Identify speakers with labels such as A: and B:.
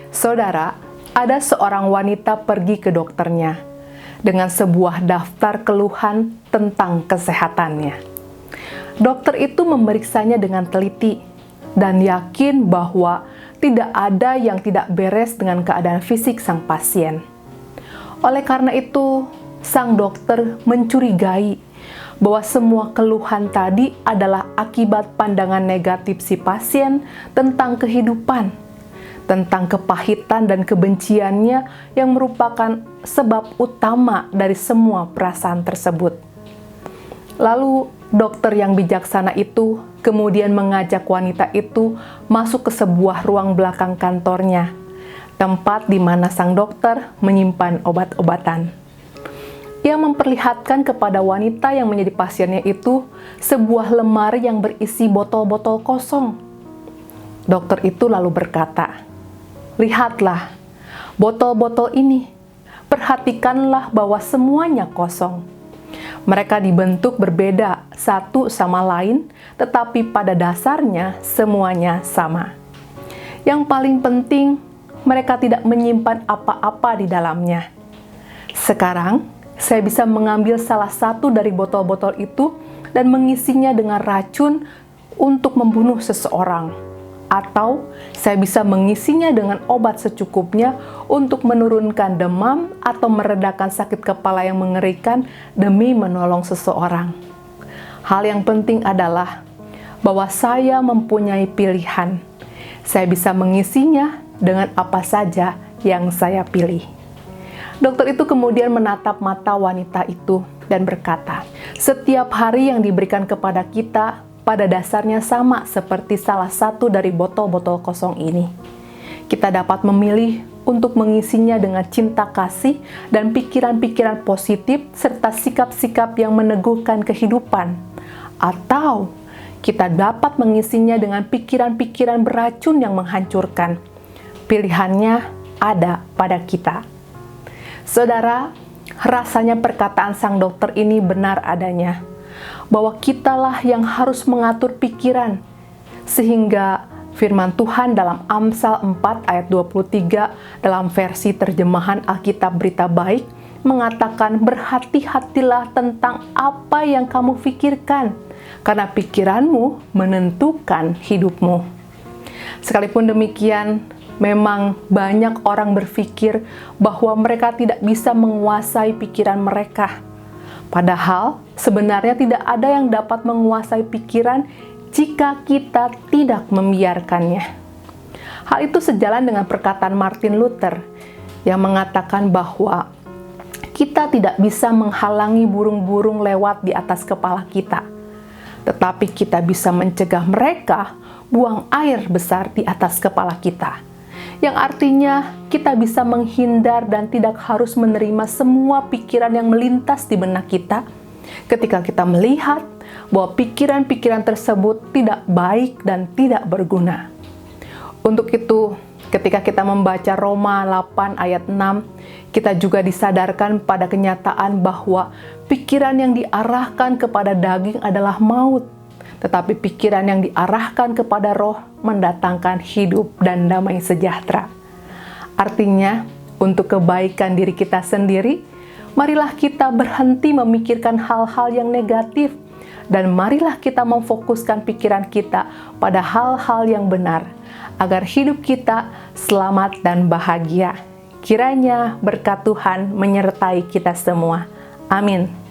A: Saudara, ada seorang wanita pergi ke dokternya dengan sebuah daftar keluhan tentang kesehatannya. Dokter itu memeriksanya dengan teliti dan yakin bahwa tidak ada yang tidak beres dengan keadaan fisik sang pasien. Oleh karena itu, sang dokter mencurigai bahwa semua keluhan tadi adalah akibat pandangan negatif si pasien tentang kehidupan, tentang kepahitan dan kebenciannya yang merupakan sebab utama dari semua perasaan tersebut. Lalu dokter yang bijaksana itu kemudian mengajak wanita itu masuk ke sebuah ruang belakang kantornya, tempat di mana sang dokter menyimpan obat-obatan. Ia memperlihatkan kepada wanita yang menjadi pasiennya itu sebuah lemari yang berisi botol-botol kosong. Dokter itu lalu berkata, "Lihatlah, botol-botol ini, perhatikanlah bahwa semuanya kosong. Mereka dibentuk berbeda satu sama lain, tetapi pada dasarnya semuanya sama. Yang paling penting, mereka tidak menyimpan apa-apa di dalamnya. Sekarang, saya bisa mengambil salah satu dari botol-botol itu dan mengisinya dengan racun untuk membunuh seseorang. Atau saya bisa mengisinya dengan obat secukupnya untuk menurunkan demam atau meredakan sakit kepala yang mengerikan demi menolong seseorang. Hal yang penting adalah bahwa saya mempunyai pilihan. Saya bisa mengisinya dengan apa saja yang saya pilih." Dokter itu kemudian menatap mata wanita itu dan berkata, "Setiap hari yang diberikan kepada kita pada dasarnya sama seperti salah satu dari botol-botol kosong ini. Kita dapat memilih untuk mengisinya dengan cinta kasih dan pikiran-pikiran positif serta sikap-sikap yang meneguhkan kehidupan. Atau kita dapat mengisinya dengan pikiran-pikiran beracun yang menghancurkan. Pilihannya ada pada kita." Saudara, rasanya perkataan sang dokter ini benar adanya, bahwa kitalah yang harus mengatur pikiran, sehingga firman Tuhan dalam Amsal 4 ayat 23 dalam versi terjemahan Alkitab Berita Baik mengatakan, "Berhati-hatilah tentang apa yang kamu pikirkan, karena pikiranmu menentukan hidupmu." Sekalipun demikian, memang banyak orang berpikir bahwa mereka tidak bisa menguasai pikiran mereka. Padahal sebenarnya tidak ada yang dapat menguasai pikiran jika kita tidak membiarkannya. Hal itu sejalan dengan perkataan Martin Luther yang mengatakan bahwa kita tidak bisa menghalangi burung-burung lewat di atas kepala kita, tetapi kita bisa mencegah mereka buang air besar di atas kepala kita. Yang artinya kita bisa menghindar dan tidak harus menerima semua pikiran yang melintas di benak kita ketika kita melihat bahwa pikiran-pikiran tersebut tidak baik dan tidak berguna. Untuk itu, ketika kita membaca Roma 8 ayat 6, kita juga disadarkan pada kenyataan bahwa pikiran yang diarahkan kepada daging adalah maut, tetapi pikiran yang diarahkan kepada roh mendatangkan hidup dan damai sejahtera. Artinya, untuk kebaikan diri kita sendiri, marilah kita berhenti memikirkan hal-hal yang negatif, dan marilah kita memfokuskan pikiran kita pada hal-hal yang benar, agar hidup kita selamat dan bahagia. Kiranya berkat Tuhan menyertai kita semua. Amin.